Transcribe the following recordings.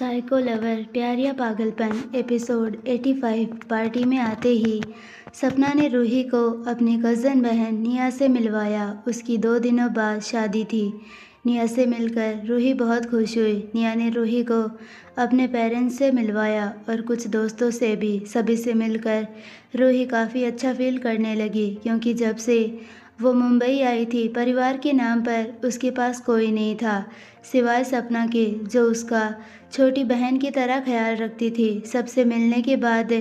Psycho lover प्यार या पागलपन एपिसोड 85 पार्टी में आते ही सपना ने रूही को अपनी कज़न बहन निया से मिलवाया। उसकी 2 दिनों बाद शादी थी। निया से मिलकर रूही बहुत खुश हुई। निया ने रूही को अपने पेरेंट्स से मिलवाया और कुछ दोस्तों से भी। सभी से मिलकर रूही काफ़ी अच्छा फील करने लगी, क्योंकि जब से वो मुंबई आई थी परिवार के नाम पर उसके पास कोई नहीं था सिवाय सपना के, जो उसका छोटी बहन की तरह ख्याल रखती थी। सबसे मिलने के बाद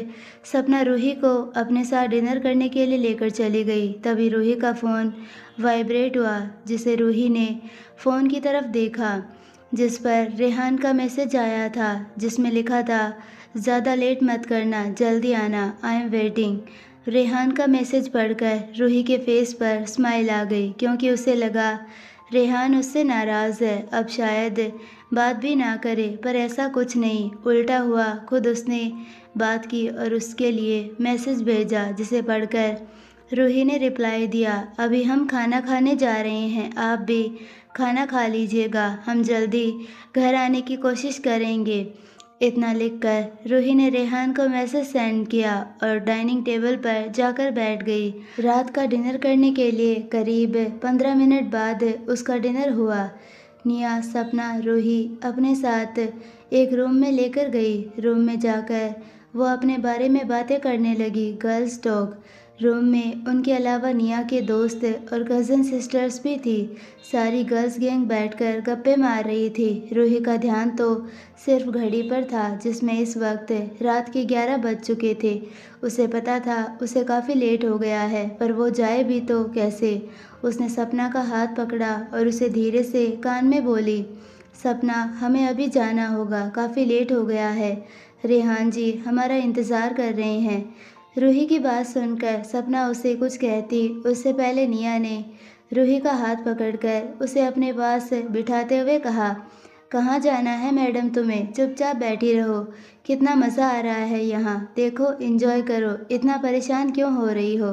सपना रूही को अपने साथ डिनर करने के लिए लेकर चली गई। तभी रूही का फ़ोन वाइब्रेट हुआ, जिसे रूही ने फ़ोन की तरफ देखा, जिस पर रेहान का मैसेज आया था, जिसमें लिखा था, ज़्यादा लेट मत करना, जल्दी आना, आई एम वेटिंग। रेहान का मैसेज पढ़कर रूही के फेस पर स्माइल आ गई, क्योंकि उसे लगा रेहान उससे नाराज़ है, अब शायद बात भी ना करे। पर ऐसा कुछ नहीं, उल्टा हुआ, खुद उसने बात की और उसके लिए मैसेज भेजा, जिसे पढ़कर रूही ने रिप्लाई दिया, अभी हम खाना खाने जा रहे हैं, आप भी खाना खा लीजिएगा, हम जल्दी घर आने की कोशिश करेंगे। इतना लिखकर रूही ने रेहान को मैसेज सेंड किया और डाइनिंग टेबल पर जाकर बैठ गई। रात का डिनर करने के लिए करीब 15 मिनट बाद उसका डिनर हुआ। निया, सपना, रूही अपने साथ एक रूम में लेकर गई। रूम में जाकर वो अपने बारे में बातें करने लगी, गर्ल्स टॉक। रूम में उनके अलावा निया के दोस्त और कज़न सिस्टर्स भी थी। सारी गर्ल्स गैंग बैठकर गप्पे मार रही थी। रूही का ध्यान तो सिर्फ घड़ी पर था, जिसमें इस वक्त रात के 11 बज चुके थे। उसे पता था उसे काफ़ी लेट हो गया है, पर वो जाए भी तो कैसे। उसने सपना का हाथ पकड़ा और उसे धीरे से कान में बोली, सपना, हमें अभी जाना होगा, काफ़ी लेट हो गया है। रेहान जी हमारा इंतज़ार कर रहे हैं। रूही की बात सुनकर सपना उसे कुछ कहती, उससे पहले निया ने रूही का हाथ पकड़कर उसे अपने पास बिठाते हुए कहा, कहाँ जाना है मैडम तुम्हें, चुपचाप बैठी रहो, कितना मज़ा आ रहा है यहाँ, देखो एंजॉय करो, इतना परेशान क्यों हो रही हो।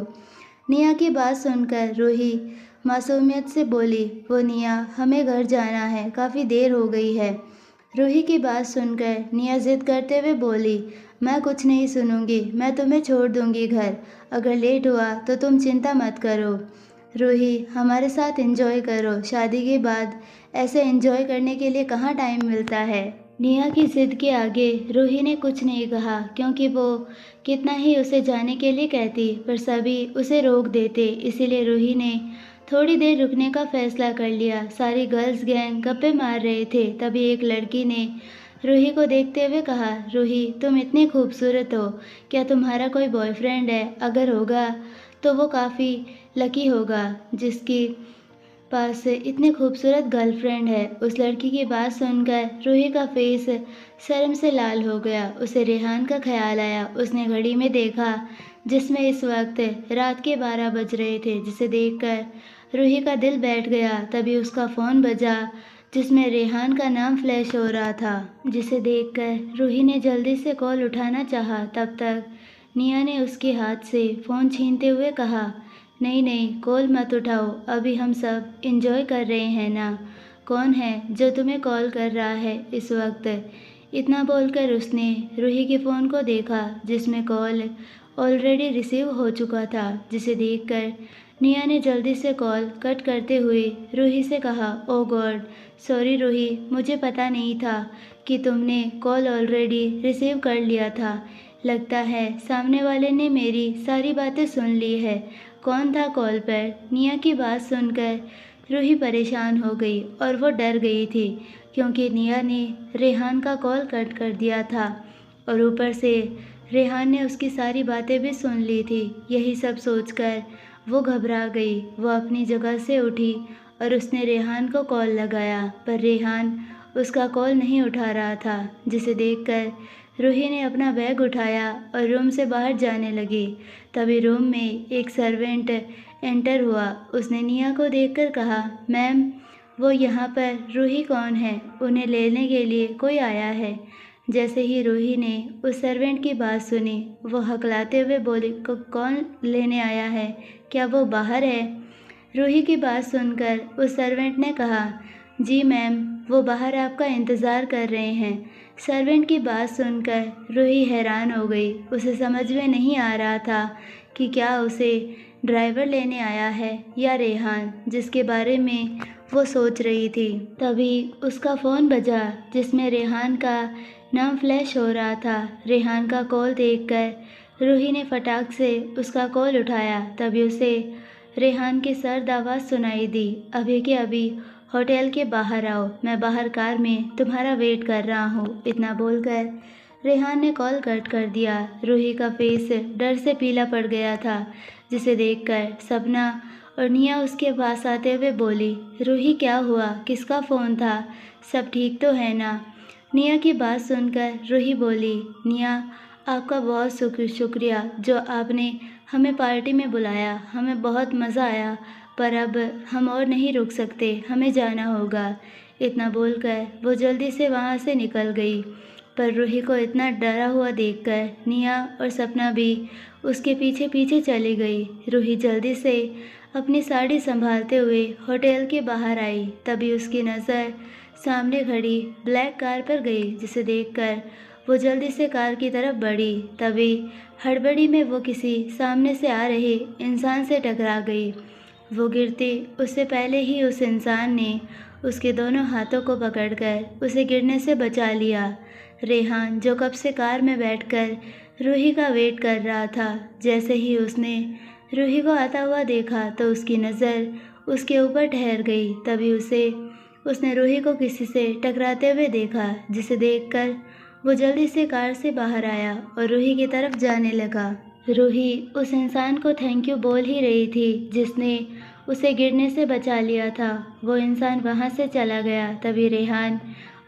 निया की बात सुनकर रूही मासूमियत से बोली, वो निया, हमें घर जाना है, काफ़ी देर हो गई है। रूही की बात सुनकर निया जिद करते हुए बोली, मैं कुछ नहीं सुनूंगी, मैं तुम्हें छोड़ दूंगी घर, अगर लेट हुआ तो तुम चिंता मत करो। रूही, हमारे साथ एंजॉय करो, शादी के बाद ऐसे एंजॉय करने के लिए कहाँ टाइम मिलता है। निया की जिद के आगे रूही ने कुछ नहीं कहा, क्योंकि वो कितना ही उसे जाने के लिए कहती, पर सभी उसे रोक देते। इसीलिए रूही ने थोड़ी देर रुकने का फैसला कर लिया। सारी गर्ल्स गैंग गप्पे मार रहे थे। तभी एक लड़की ने रूही को देखते हुए कहा, रूही, तुम इतनी खूबसूरत हो, क्या तुम्हारा कोई बॉयफ्रेंड है? अगर होगा तो वो काफ़ी लकी होगा, जिसकी पास इतनी खूबसूरत गर्लफ्रेंड है। उस लड़की की बात सुनकर रूही का फेस शर्म से लाल हो गया। उसे रेहान का ख्याल आया। उसने घड़ी में देखा, जिसमें इस वक्त रात के 12 बज रहे थे, जिसे देखकर रूही का दिल बैठ गया। तभी उसका फ़ोन बजा, जिसमें रेहान का नाम फ्लैश हो रहा था, जिसे देखकर रूही ने जल्दी से कॉल उठाना चाहा। तब तक निया ने उसके हाथ से फ़ोन छीनते हुए कहा, नहीं नहीं, कॉल मत उठाओ, अभी हम सब एंजॉय कर रहे हैं ना। कौन है जो तुम्हें कॉल कर रहा है इस वक्त? इतना बोलकर उसने रूही के फ़ोन को देखा, जिसमें कॉल ऑलरेडी रिसीव हो चुका था, जिसे देखकर निया ने जल्दी से कॉल कट करते हुए रूही से कहा, ओ गॉड, सॉरी रूही, मुझे पता नहीं था कि तुमने कॉल ऑलरेडी रिसीव कर लिया था। लगता है सामने वाले ने मेरी सारी बातें सुन ली है। कौन था कॉल पर? निया की बात सुनकर रूही परेशान हो गई और वो डर गई थी, क्योंकि निया ने रेहान का कॉल कट कर दिया था और ऊपर से रेहान ने उसकी सारी बातें भी सुन ली थी। यही सब सोचकर वो घबरा गई। वो अपनी जगह से उठी और उसने रेहान को कॉल लगाया, पर रेहान उसका कॉल नहीं उठा रहा था, जिसे देखकर रूही ने अपना बैग उठाया और रूम से बाहर जाने लगी। तभी रूम में एक सर्वेंट एंटर हुआ। उसने निया को देखकर कहा, मैम, वो यहाँ पर रूही कौन है? उन्हें लेने के लिए कोई आया है। जैसे ही रूही ने उस सर्वेंट की बात सुनी, वो हकलाते हुए बोली, कौन लेने आया है? क्या वो बाहर है? रूही की बात सुनकर उस सर्वेंट ने कहा, जी मैम, वो बाहर आपका इंतज़ार कर रहे हैं। सर्वेंट की बात सुनकर रूही हैरान हो गई। उसे समझ में नहीं आ रहा था कि क्या उसे ड्राइवर लेने आया है या रेहान, जिसके बारे में वो सोच रही थी। तभी उसका फ़ोन बजा जिसमें रेहान का नाम फ्लैश हो रहा था। रेहान का कॉल देखकर रूही ने फटाक से उसका कॉल उठाया। तभी उसे रेहान की सर्द आवाज़ सुनाई दी, अभी के अभी होटल के बाहर आओ, मैं बाहर कार में तुम्हारा वेट कर रहा हूँ। इतना बोलकर रेहान ने कॉल कट कर दिया। रूही का फेस डर से पीला पड़ गया था, जिसे देखकर सपना और निया उसके पास आते हुए बोली, रूही क्या हुआ, किसका फ़ोन था, सब ठीक तो है ना? निया की बात सुनकर रूही बोली, निया आपका बहुत शुक्रिया जो आपने हमें पार्टी में बुलाया, हमें बहुत मज़ा आया, पर अब हम और नहीं रुक सकते, हमें जाना होगा। इतना बोलकर वो जल्दी से वहाँ से निकल गई। पर रूही को इतना डरा हुआ देखकर निया और सपना भी उसके पीछे पीछे चली गई। रूही जल्दी से अपनी साड़ी संभालते हुए होटल के बाहर आई। तभी उसकी नज़र सामने खड़ी ब्लैक कार पर गई, जिसे देखकर वो जल्दी से कार की तरफ बढ़ी। तभी हड़बड़ी में वो किसी सामने से आ रहे इंसान से टकरा गई। वो गिरती उससे पहले ही उस इंसान ने उसके दोनों हाथों को पकड़कर उसे गिरने से बचा लिया। रेहान, जो कब से कार में बैठकर रूही का वेट कर रहा था, जैसे ही उसने रूही को आता हुआ देखा तो उसकी नज़र उसके ऊपर ठहर गई। तभी उसने रूही को किसी से टकराते हुए देखा, जिसे देखकर वो जल्दी से कार से बाहर आया और रूही की तरफ जाने लगा। रूही उस इंसान को थैंक यू बोल ही रही थी जिसने उसे गिरने से बचा लिया था। वो इंसान वहाँ से चला गया। तभी रेहान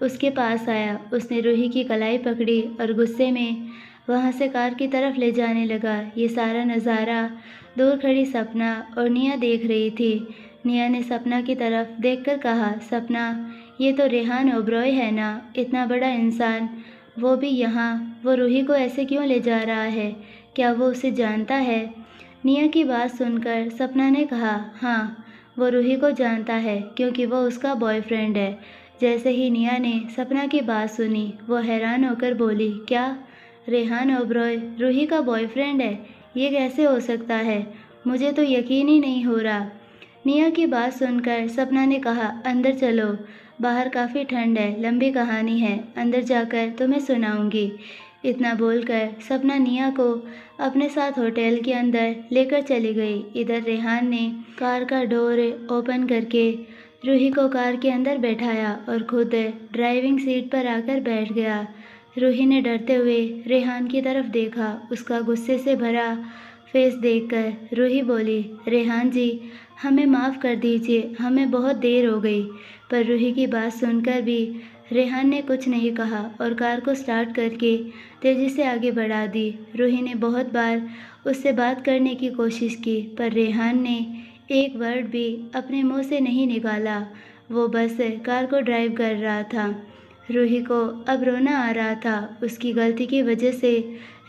उसके पास आया। उसने रूही की कलाई पकड़ी और गुस्से में वहाँ से कार की तरफ ले जाने लगा। ये सारा नज़ारा दूर खड़ी सपना और निया देख रही थी। निया ने सपना की तरफ देखकर कहा, सपना, ये तो रेहान ओबरॉय है ना, इतना बड़ा इंसान, वो भी यहाँ। वो रूही को ऐसे क्यों ले जा रहा है? क्या वो उसे जानता है? निया की बात सुनकर सपना ने कहा, हाँ, वो रूही को जानता है क्योंकि वो उसका बॉयफ्रेंड है। जैसे ही निया ने सपना की बात सुनी, वो हैरान होकर बोली, क्या रेहान ओबरॉय रूही का बॉयफ्रेंड है? ये कैसे हो सकता है? मुझे तो यकीन ही नहीं हो रहा। निया की बात सुनकर सपना ने कहा, अंदर चलो, बाहर काफ़ी ठंड है, लंबी कहानी है, अंदर जाकर तुम्हें सुनाऊंगी। इतना बोलकर सपना निया को अपने साथ होटल के अंदर लेकर चली गई। इधर रेहान ने कार का डोर ओपन करके रूही को कार के अंदर बैठाया और खुद ड्राइविंग सीट पर आकर बैठ गया। रूही ने डरते हुए रेहान की तरफ देखा। उसका गुस्से से भरा फेस देखकर रूही बोली, रेहान जी, हमें माफ़ कर दीजिए, हमें बहुत देर हो गई। पर रूही की बात सुनकर भी रेहान ने कुछ नहीं कहा और कार को स्टार्ट करके तेज़ी से आगे बढ़ा दी। रूही ने बहुत बार उससे बात करने की कोशिश की, पर रेहान ने एक वर्ड भी अपने मुंह से नहीं निकाला। वो बस कार को ड्राइव कर रहा था। रूही को अब रोना आ रहा था। उसकी गलती की वजह से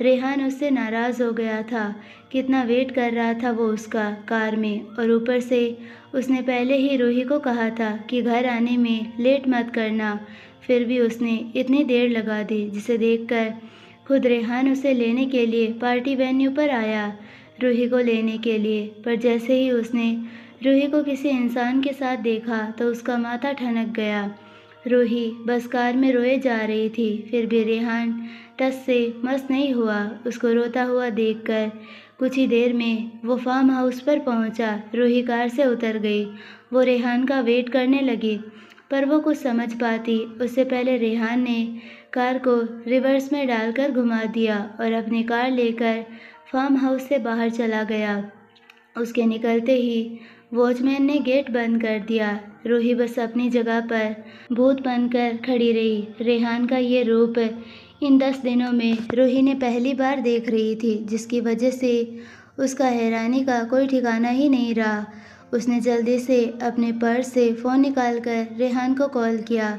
रेहान उससे नाराज़ हो गया था। कितना वेट कर रहा था वो उसका कार में, और ऊपर से उसने पहले ही रूही को कहा था कि घर आने में लेट मत करना। फिर भी उसने इतनी देर लगा दी, जिसे देखकर खुद रेहान उसे लेने के लिए पार्टी वेन्यू पर आया, रूही को लेने के लिए। पर जैसे ही उसने रूही को किसी इंसान के साथ देखा तो उसका माथा ठनक गया। रूही बस कार में रोए जा रही थी, फिर भी रेहान टस से मस नहीं हुआ। उसको रोता हुआ देखकर कुछ ही देर में वो फार्म हाउस पर पहुंचा। रूही कार से उतर गई। वो रेहान का वेट करने लगी, पर वो कुछ समझ पाती उससे पहले रेहान ने कार को रिवर्स में डालकर घुमा दिया और अपनी कार लेकर फार्म हाउस से बाहर चला गया। उसके निकलते ही वॉचमैन ने गेट बंद कर दिया। रूही बस अपनी जगह पर भूत बनकर खड़ी रही। रेहान का ये रूप इन 10 दिनों में रूही ने पहली बार देख रही थी, जिसकी वजह से उसका हैरानी का कोई ठिकाना ही नहीं रहा। उसने जल्दी से अपने पर्स से फ़ोन निकालकर रेहान को कॉल किया,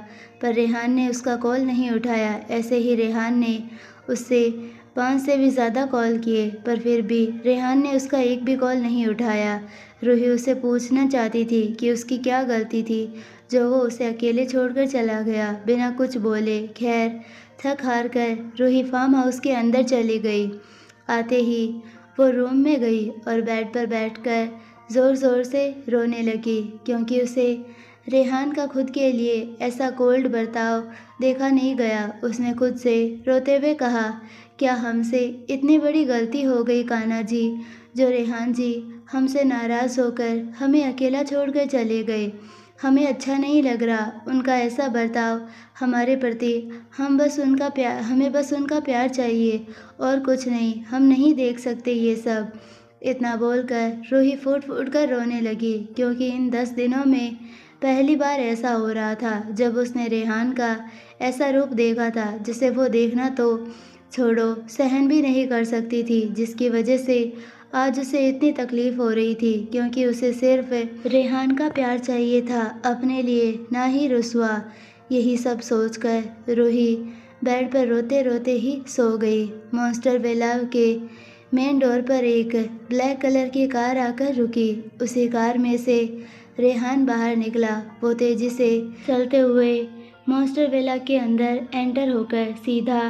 पर रेहान ने उसका कॉल नहीं उठाया। ऐसे ही रेहान ने उससे 5 से भी ज़्यादा कॉल किए, पर फिर भी रेहान ने उसका एक भी कॉल नहीं उठाया। रूही उससे पूछना चाहती थी कि उसकी क्या गलती थी जो वो उसे अकेले छोड़कर चला गया बिना कुछ बोले। खैर, थक हार कर रूही फार्म हाउस के अंदर चली गई। आते ही वो रूम में गई और बेड पर बैठकर ज़ोर ज़ोर से रोने लगी, क्योंकि उसे रेहान का खुद के लिए ऐसा कोल्ड बर्ताव देखा नहीं गया। उसने खुद से रोते हुए कहा, क्या हमसे इतनी बड़ी गलती हो गई कान्हा जी, जो रेहान जी हमसे नाराज़ होकर हमें अकेला छोड़कर चले गए। हमें अच्छा नहीं लग रहा उनका ऐसा बर्ताव हमारे प्रति। हमें बस उनका प्यार चाहिए और कुछ नहीं। हम नहीं देख सकते ये सब। इतना बोलकर रूही फूट फूट कर रोने लगी, क्योंकि इन 10 दिनों में पहली बार ऐसा हो रहा था जब उसने रेहान का ऐसा रूप देखा था जिसे वो देखना तो छोड़ो, सहन भी नहीं कर सकती थी, जिसकी वजह से आज उसे इतनी तकलीफ़ हो रही थी, क्योंकि उसे सिर्फ रेहान का प्यार चाहिए था, अपने लिए, ना ही रुस्वा। यही सब सोचकर रूही बेड पर रोते रोते ही सो गई। मॉन्स्टर विला के मेन डोर पर एक ब्लैक कलर की कार आकर रुकी। उसी कार में से रेहान बाहर निकला। वो तेजी से चलते हुए मॉन्स्टर विला के अंदर एंटर होकर सीधा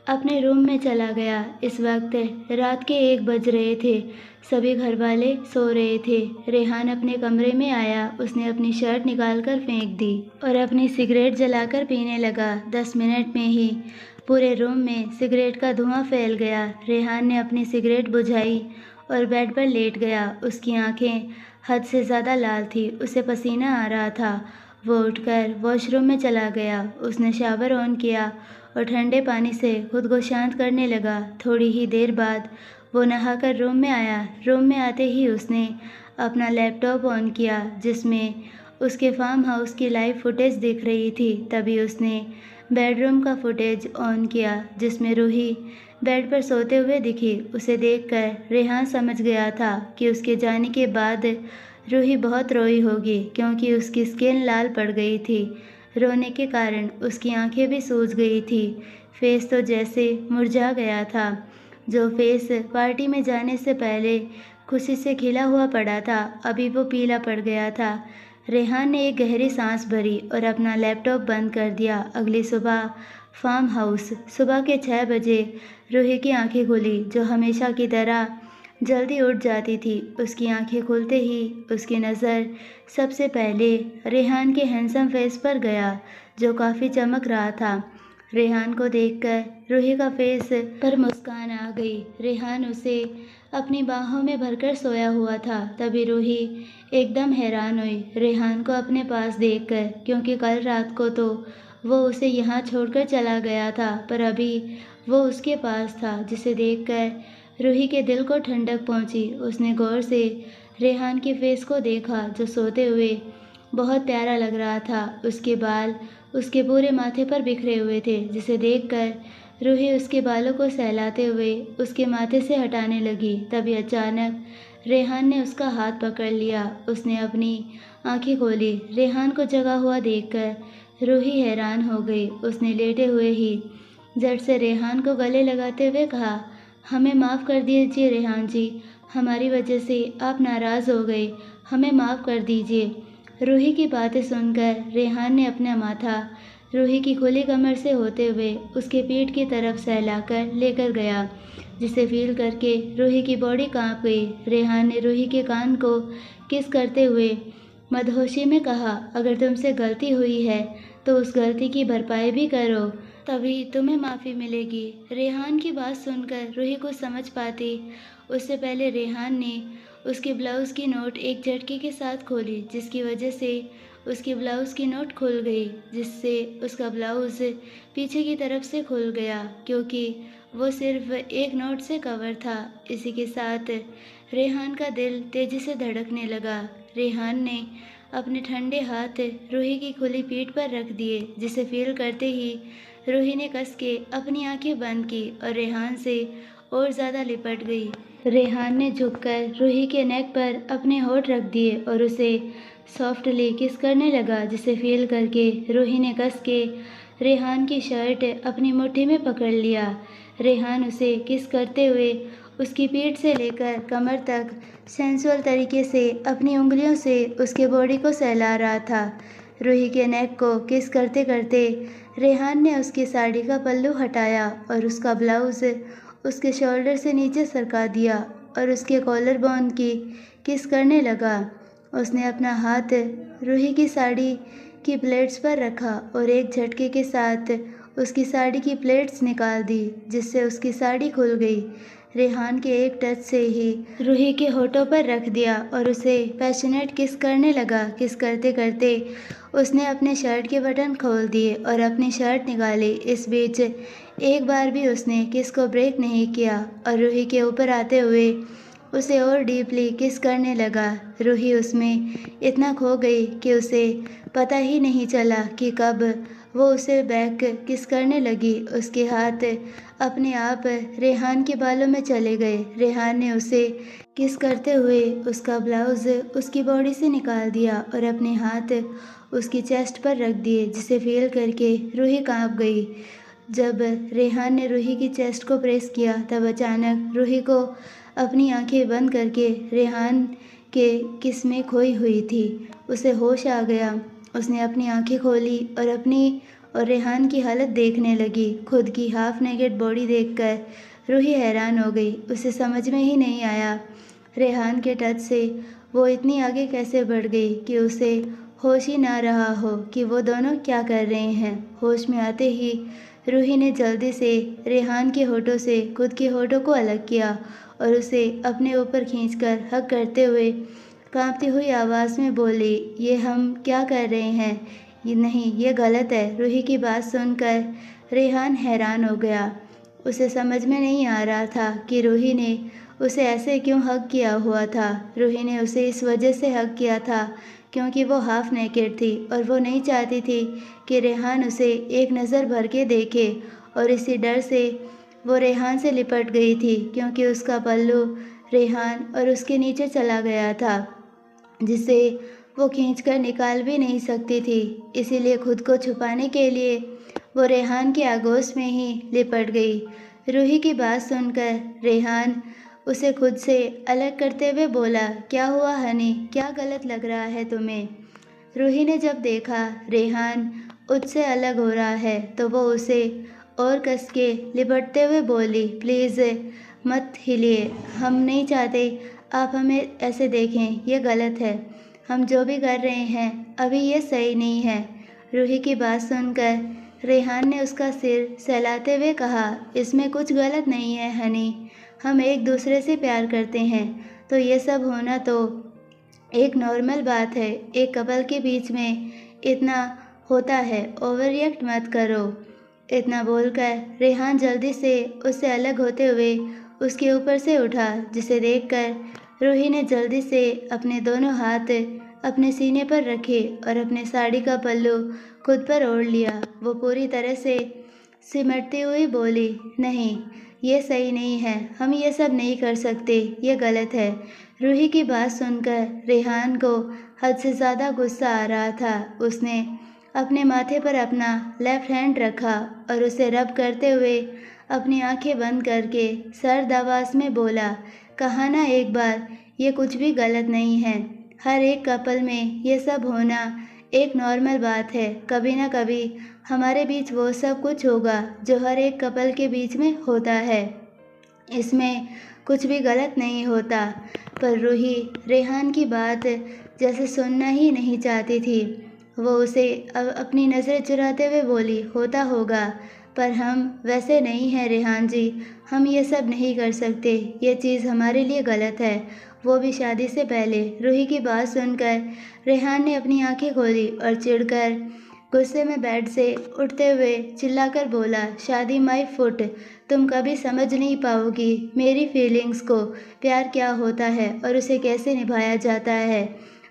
अपने रूम में चला गया। इस वक्त रात के 1 बज रहे थे। सभी घर वाले सो रहे थे। रेहान अपने कमरे में आया। उसने अपनी शर्ट निकालकर फेंक दी और अपनी सिगरेट जलाकर पीने लगा। 10 मिनट में ही पूरे रूम में सिगरेट का धुआं फैल गया। रेहान ने अपनी सिगरेट बुझाई और बेड पर लेट गया। उसकी आंखें हद से ज़्यादा लाल थी। उसे पसीना आ रहा था। वो उठकर वॉशरूम में चला गया। उसने शावर ऑन किया और ठंडे पानी से खुद को शांत करने लगा। थोड़ी ही देर बाद वो नहाकर रूम में आया। रूम में आते ही उसने अपना लैपटॉप ऑन किया, जिसमें उसके फार्म हाउस की लाइव फुटेज दिख रही थी। तभी उसने बेडरूम का फुटेज ऑन किया, जिसमें रूही बेड पर सोते हुए दिखी। उसे देखकर रेहान समझ गया था कि उसके जाने के बाद रूही बहुत रोई होगी, क्योंकि उसकी स्किन लाल पड़ गई थी। रोने के कारण उसकी आंखें भी सूज गई थी। फेस तो जैसे मुरझा गया था। जो फेस पार्टी में जाने से पहले खुशी से खिला हुआ पड़ा था, अभी वो पीला पड़ गया था। रेहान ने एक गहरी सांस भरी और अपना लैपटॉप बंद कर दिया। अगली सुबह फार्म हाउस। सुबह के 6 बजे रूही की आंखें खुली, जो हमेशा की तरह जल्दी उठ जाती थी। उसकी आंखें खुलते ही उसकी नज़र सबसे पहले रेहान के हैंडसम फेस पर गया, जो काफ़ी चमक रहा था। रेहान को देखकर रूही का फेस पर मुस्कान आ गई। रेहान उसे अपनी बाहों में भरकर सोया हुआ था। तभी रूही एकदम हैरान हुई रेहान को अपने पास देखकर, क्योंकि कल रात को तो वो उसे यहाँ छोड़कर चला गया था, पर अभी वो उसके पास था, जिसे देखकर रूही के दिल को ठंडक पहुँची। उसने गौर से रेहान के फेस को देखा, जो सोते हुए बहुत प्यारा लग रहा था। उसके बाल उसके पूरे माथे पर बिखरे हुए थे, जिसे देखकर रूही उसके बालों को सहलाते हुए उसके माथे से हटाने लगी। तभी अचानक रेहान ने उसका हाथ पकड़ लिया। उसने अपनी आंखें खोली। रेहान को जगा हुआ देखकर रूही हैरान हो गई। उसने लेटे हुए ही झट से रेहान को गले लगाते हुए कहा, हमें माफ़ कर दीजिए रेहान जी, हमारी वजह से आप नाराज़ हो गए, हमें माफ़ कर दीजिए। रूही की बातें सुनकर रेहान ने अपना माथा रूही की खुली कमर से होते हुए उसके पीठ की तरफ सहलाकर लेकर गया, जिसे फील करके रूही की बॉडी कांप गई। रेहान ने रूही के कान को किस करते हुए मदहोशी में कहा, अगर तुमसे गलती हुई है तो उस गलती की भरपाई भी करो, तभी तुम्हें माफ़ी मिलेगी। रेहान की बात सुनकर रूही कुछ समझ पाती उससे पहले रेहान ने उसके ब्लाउज़ की नोट एक झटके के साथ खोली, जिसकी वजह से उसके ब्लाउज़ की नोट खुल गई, जिससे उसका ब्लाउज़ पीछे की तरफ से खुल गया, क्योंकि वो सिर्फ एक नोट से कवर था। इसी के साथ रेहान का दिल तेज़ी से धड़कने लगा। रेहान ने अपने ठंडे हाथ रूही की खुली पीठ पर रख दिए, जिसे फील करते ही रूही ने कस के अपनी आंखें बंद की और रेहान से और ज़्यादा लिपट गई। रेहान ने झुककर रूही के नेक पर अपने होंठ रख दिए और उसे सॉफ्टली किस करने लगा, जिसे फील करके रूही ने कस के रेहान की शर्ट अपनी मुट्ठी में पकड़ लिया। रेहान उसे किस करते हुए उसकी पीठ से लेकर कमर तक सेंसुअल तरीके से अपनी उंगलियों से उसके बॉडी को सहला रहा था। रूही के नेक को किस करते करते रेहान ने उसकी साड़ी का पल्लू हटाया और उसका ब्लाउज़ उसके शोल्डर से नीचे सरका दिया और उसके कॉलर बोन की किस करने लगा। उसने अपना हाथ रूही की साड़ी की प्लेट्स पर रखा और एक झटके के साथ उसकी साड़ी की प्लेट्स निकाल दी, जिससे उसकी साड़ी खुल गई। रेहान के एक टच से ही रूही के होठों पर रख दिया और उसे पैशनेट किस करने लगा। किस करते करते उसने अपने शर्ट के बटन खोल दिए और अपनी शर्ट निकाली। इस बीच एक बार भी उसने किस को ब्रेक नहीं किया और रूही के ऊपर आते हुए उसे और डीपली किस करने लगा। रूही उसमें इतना खो गई कि उसे पता ही नहीं चला कि कब वो उसे बैक किस करने लगी। उसके हाथ अपने आप रेहान के बालों में चले गए। रेहान ने उसे किस करते हुए उसका ब्लाउज़ उसकी बॉडी से निकाल दिया और अपने हाथ उसकी चेस्ट पर रख दिए, जिसे फील करके रूही कांप गई। जब रेहान ने रूही की चेस्ट को प्रेस किया तब अचानक रूही को अपनी आंखें बंद करके रेहान के किस में खोई हुई थी। उसे होश आ गया। उसने अपनी आंखें खोली और अपनी और रेहान की हालत देखने लगी। खुद की हाफ नेकेड बॉडी देखकर रूही हैरान हो गई। उसे समझ में ही नहीं आया रेहान के टच से वो इतनी आगे कैसे बढ़ गई कि उसे होश ही ना रहा हो कि वो दोनों क्या कर रहे हैं। होश में आते ही रूही ने जल्दी से रेहान के होठों से खुद के होठों को अलग किया और उसे अपने ऊपर खींचकर हग करते हुए कांपती हुई आवाज़ में बोली, ये हम क्या कर रहे हैं? ये नहीं, ये गलत है। रूही की बात सुनकर रेहान हैरान हो गया। उसे समझ में नहीं आ रहा था कि रूही ने उसे ऐसे क्यों हग किया हुआ था। रूही ने उसे इस वजह से हग किया था क्योंकि वो हाफ नेकेड थी और वो नहीं चाहती थी कि रेहान उसे एक नज़र भर के देखे, और इसी डर से वो रेहान से लिपट गई थी क्योंकि उसका पल्लू रेहान और उसके नीचे चला गया था, जिसे वो खींचकर निकाल भी नहीं सकती थी। इसीलिए खुद को छुपाने के लिए वो रेहान के आगोश में ही लिपट गई। रूही की बात सुनकर रेहान उसे खुद से अलग करते हुए बोला, क्या हुआ हनी, क्या गलत लग रहा है तुम्हें? रूही ने जब देखा रेहान उससे अलग हो रहा है तो वो उसे और कस के लिपटते हुए बोली, प्लीज़ मत हिलिए, हम नहीं चाहते आप हमें ऐसे देखें, ये गलत है। हम जो भी कर रहे हैं अभी ये सही नहीं है। रूही की बात सुनकर रेहान ने उसका सिर सहलाते हुए कहा, इसमें कुछ गलत नहीं है हनी, हम एक दूसरे से प्यार करते हैं तो ये सब होना तो एक नॉर्मल बात है। एक कपल के बीच में इतना होता है, ओवर रिएक्ट मत करो। इतना बोलकर रेहान जल्दी से उससे अलग होते हुए उसके ऊपर से उठा, जिसे देखकर रूही ने जल्दी से अपने दोनों हाथ अपने सीने पर रखे और अपने साड़ी का पल्लू खुद पर ओढ़ लिया। वो पूरी तरह से सिमटती हुई बोली, नहीं, ये सही नहीं है, हम ये सब नहीं कर सकते, ये गलत है। रूही की बात सुनकर रेहान को हद से ज़्यादा गुस्सा आ रहा था। उसने अपने माथे पर अपना लेफ्ट हैंड रखा और उसे रब करते हुए अपनी आंखें बंद करके सर्द आवाज़ में बोला, कहा ना एक बार, ये कुछ भी गलत नहीं है। हर एक कपल में ये सब होना एक नॉर्मल बात है। कभी ना कभी हमारे बीच वो सब कुछ होगा जो हर एक कपल के बीच में होता है, इसमें कुछ भी गलत नहीं होता। पर रूही रेहान की बात जैसे सुनना ही नहीं चाहती थी। वो उसे अपनी नज़रें चुराते हुए बोली, होता होगा, पर हम वैसे नहीं हैं रेहान जी, हम ये सब नहीं कर सकते, ये चीज़ हमारे लिए गलत है, वो भी शादी से पहले। रूही की बात सुनकर रेहान ने अपनी आंखें खोली और चिढ़कर गुस्से में बेड से उठते हुए चिल्लाकर बोला, शादी माय फुट, तुम कभी समझ नहीं पाओगी मेरी फीलिंग्स को, प्यार क्या होता है और उसे कैसे निभाया जाता है।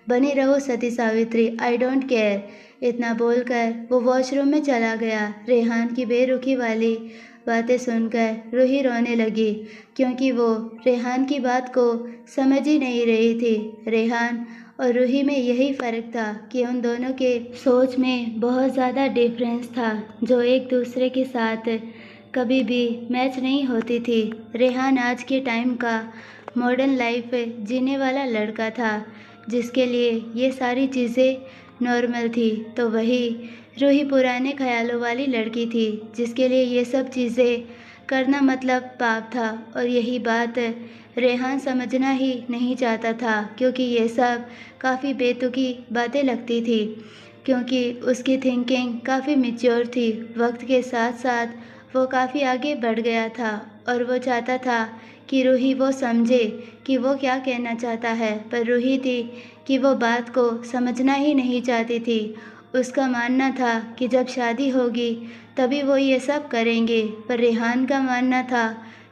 बनी रहो सती सावित्री, आई डोंट केयर। इतना बोलकर वो वॉशरूम में चला गया। रेहान की बेरुखी वाली बातें सुनकर रूही रोने लगी क्योंकि वो रेहान की बात को समझ ही नहीं रही थी। रेहान और रूही में यही फ़र्क था कि उन दोनों के सोच में बहुत ज़्यादा डिफरेंस था, जो एक दूसरे के साथ कभी भी मैच नहीं होती थी। रेहान आज के टाइम का मॉडर्न लाइफ जीने वाला लड़का था, जिसके लिए ये सारी चीज़ें नॉर्मल थी तो वही रूही पुराने ख्यालों वाली लड़की थी जिसके लिए ये सब चीज़ें करना मतलब पाप था। और यही बात रेहान समझना ही नहीं चाहता था क्योंकि ये सब काफ़ी बेतुकी बातें लगती थी, क्योंकि उसकी थिंकिंग काफ़ी मैच्योर थी। वक्त के साथ साथ वो काफ़ी आगे बढ़ गया था और वो चाहता था कि रूही वो समझे कि वो क्या कहना चाहता है, पर रूही थी कि वो बात को समझना ही नहीं चाहती थी। उसका मानना था कि जब शादी होगी तभी वो ये सब करेंगे, पर रेहान का मानना था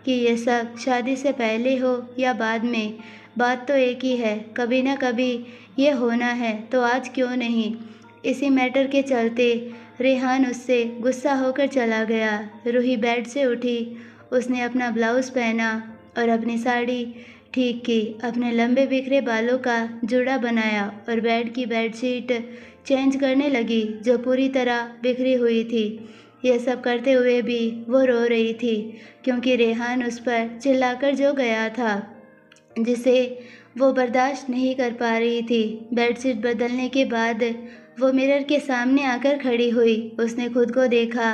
कि ये सब शादी से पहले हो या बाद में, बात तो एक ही है, कभी ना कभी ये होना है तो आज क्यों नहीं। इसी मैटर के चलते रेहान उससे गुस्सा होकर चला गया। रूही बेड से उठी, उसने अपना ब्लाउज़ पहना और अपनी साड़ी ठीक की, अपने लंबे बिखरे बालों का जूड़ा बनाया और बेड की बेडशीट चेंज करने लगी जो पूरी तरह बिखरी हुई थी। यह सब करते हुए भी वो रो रही थी क्योंकि रेहान उस पर चिल्लाकर जो गया था जिसे वो बर्दाश्त नहीं कर पा रही थी। बेडशीट बदलने के बाद वो मिरर के सामने आकर खड़ी हुई। उसने खुद को देखा,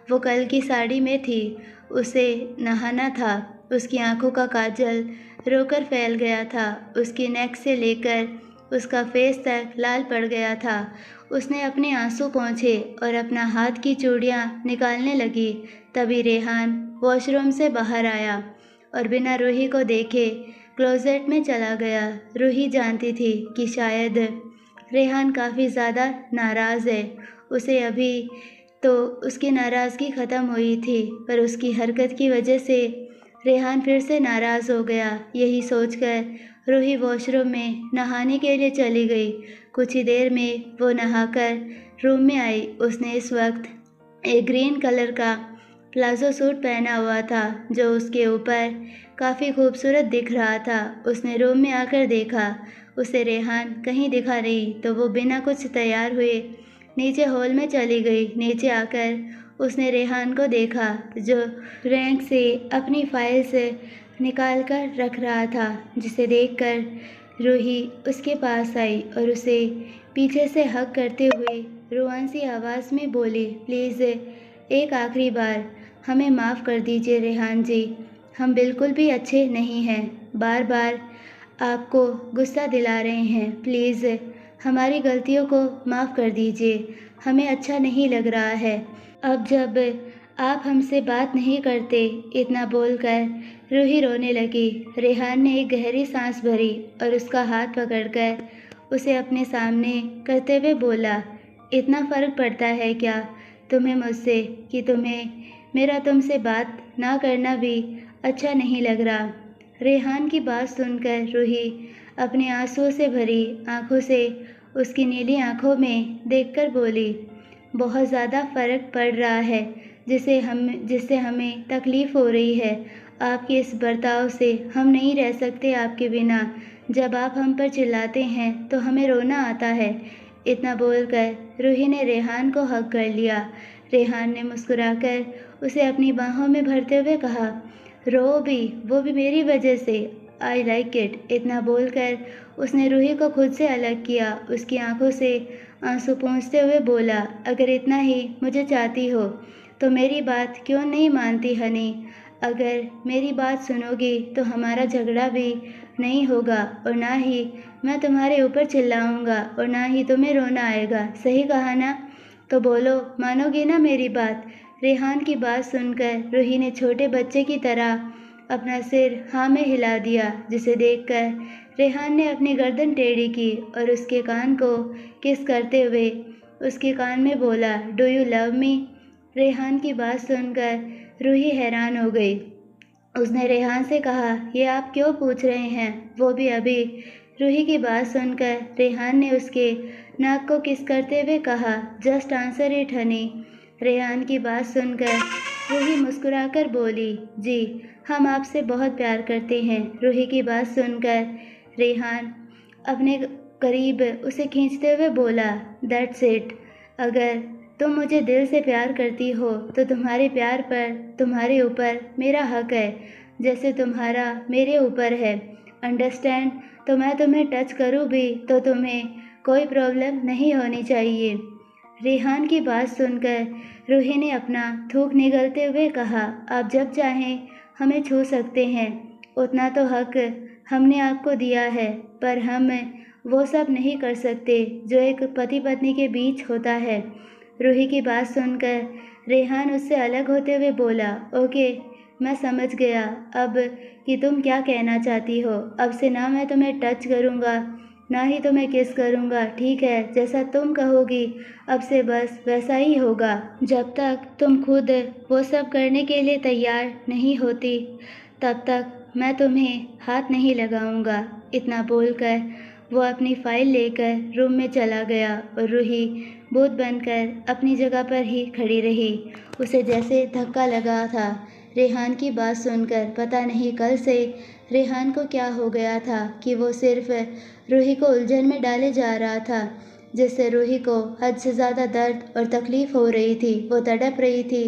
वो कल की साड़ी में थी। उसे नहाना था। उसकी आंखों का काजल रोकर फैल गया था। उसकी नेक से लेकर उसका फेस तक लाल पड़ गया था। उसने अपने आंसू पोंछे और अपना हाथ की चूड़ियाँ निकालने लगी। तभी रेहान वॉशरूम से बाहर आया और बिना रूही को देखे क्लोजेट में चला गया। रूही जानती थी कि शायद रेहान काफ़ी ज़्यादा नाराज़ है। उसे अभी तो उसकी नाराज़गी ख़त्म हुई थी, पर उसकी हरकत की वजह से रेहान फिर से नाराज़ हो गया। यही सोचकर रूही वॉशरूम में नहाने के लिए चली गई। कुछ ही देर में वो नहाकर रूम में आई। उसने इस वक्त एक ग्रीन कलर का प्लाजो सूट पहना हुआ था जो उसके ऊपर काफ़ी खूबसूरत दिख रहा था। उसने रूम में आकर देखा, उसे रेहान कहीं दिखा नहीं तो वो बिना कुछ तैयार हुए नीचे हॉल में चली गई। नीचे आकर उसने रेहान को देखा जो रैंक से अपनी फाइल्स निकाल कर रख रहा था, जिसे देखकर रूही उसके पास आई और उसे पीछे से हग करते हुए रोआन सी आवाज़ में बोली, प्लीज़ एक आखिरी बार हमें माफ़ कर दीजिए रेहान जी, हम बिल्कुल भी अच्छे नहीं हैं, बार बार आपको गुस्सा दिला रहे हैं, प्लीज़ हमारी गलतियों को माफ़ कर दीजिए, हमें अच्छा नहीं लग रहा है अब जब आप हमसे बात नहीं करते। इतना बोलकर रूही रोने लगी। रेहान ने एक गहरी सांस भरी और उसका हाथ पकड़कर उसे अपने सामने करते हुए बोला, इतना फ़र्क पड़ता है क्या तुम्हें मुझसे कि तुम्हें मेरा तुमसे बात ना करना भी अच्छा नहीं लग रहा। रेहान की बात सुनकर रूही अपने आंसुओं से भरी आंखों से उसकी नीली आंखों में देखकर बोली, बहुत ज़्यादा फ़र्क पड़ रहा है जिससे हमें तकलीफ़ हो रही है। आपके इस बर्ताव से हम नहीं रह सकते आपके बिना। जब आप हम पर चिल्लाते हैं तो हमें रोना आता है। इतना बोलकर रूही ने रेहान को हग कर लिया। रेहान ने मुस्कुराकर उसे अपनी बाहों में भरते हुए कहा, रो भी, वो भी मेरी वजह से, आई लाइक इट। इतना बोलकर उसने रूही को खुद से अलग किया। उसकी आंखों से आंसू पोंछते हुए बोला, अगर इतना ही मुझे चाहती हो तो मेरी बात क्यों नहीं मानती हनी। अगर मेरी बात सुनोगी तो हमारा झगड़ा भी नहीं होगा और ना ही मैं तुम्हारे ऊपर चिल्लाऊंगा और ना ही तुम्हें रोना आएगा। सही कहा ना? तो बोलो, मानोगी ना मेरी बात? रेहान की बात सुनकर रूही ने छोटे बच्चे की तरह अपना सिर हाँ में हिला दिया, जिसे देखकर रेहान ने अपनी गर्दन टेढ़ी की और उसके कान को किस करते हुए उसके कान में बोला, do you love me? Rehan की बात सुनकर रूही हैरान हो गई। उसने रेहान से कहा, ये आप क्यों पूछ रहे हैं? वो भी अभी। रूही की बात सुनकर रेहान ने उसके नाक को किस करते हुए कहा, just answer it Honey. Rehan की बात सुनकर रूही मुस्कुराकर बोली, जी हम आपसे बहुत प्यार करते हैं। रूही की बात सुनकर रेहान अपने करीब उसे खींचते हुए बोला, दैट्स इट। अगर तुम मुझे दिल से प्यार करती हो तो तुम्हारे प्यार पर तुम्हारे ऊपर मेरा हक है, जैसे तुम्हारा मेरे ऊपर है। अंडरस्टैंड? तो मैं तुम्हें टच करूँ भी तो तुम्हें कोई प्रॉब्लम नहीं होनी चाहिए। रेहान की बात सुनकर रूही ने अपना थूक निगलते हुए कहा, आप जब चाहें हमें छू सकते हैं, उतना तो हक हमने आपको दिया है, पर हम वो सब नहीं कर सकते जो एक पति पत्नी के बीच होता है। रूही की बात सुनकर रेहान उससे अलग होते हुए बोला, ओके, मैं समझ गया अब कि तुम क्या कहना चाहती हो। अब से ना मैं तुम्हें टच करूँगा, ना ही तुम्हें किस करूँगा, ठीक है? जैसा तुम कहोगी अब से बस वैसा ही होगा। जब तक तुम खुद वो सब करने के लिए तैयार नहीं होती, तब तक मैं तुम्हें हाथ नहीं लगाऊंगा। इतना बोलकर वो अपनी फाइल लेकर रूम में चला गया और रूही भूत बनकर अपनी जगह पर ही खड़ी रही। उसे जैसे धक्का लगा था रेहान की बात सुनकर। पता नहीं कल से रेहान को क्या हो गया था कि वो सिर्फ रूही को उलझन में डाले जा रहा था, जिससे रूही को हद से ज़्यादा दर्द और तकलीफ़ हो रही थी। वो तड़प रही थी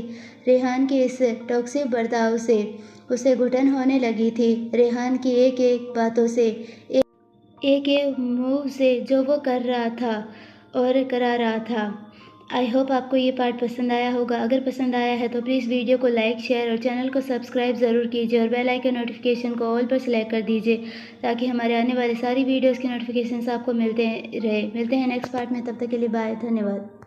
रेहान के इस टॉक्सिक बर्ताव से। उसे घुटन होने लगी थी रेहान की एक एक बातों से, एक एक मूव से जो वो कर रहा था और करा रहा था। आई होप आपको ये पार्ट पसंद आया होगा। अगर पसंद आया है तो प्लीज़ वीडियो को लाइक, शेयर और चैनल को सब्सक्राइब ज़रूर कीजिए और बेल आइकन नोटिफिकेशन को ऑल पर सेलेक्ट कर दीजिए, ताकि हमारे आने वाली सारी वीडियोज़ की नोटिफिकेशन आपको मिलते रहे। मिलते हैं नेक्स्ट पार्ट में, तब तक के लिए बाय, धन्यवाद।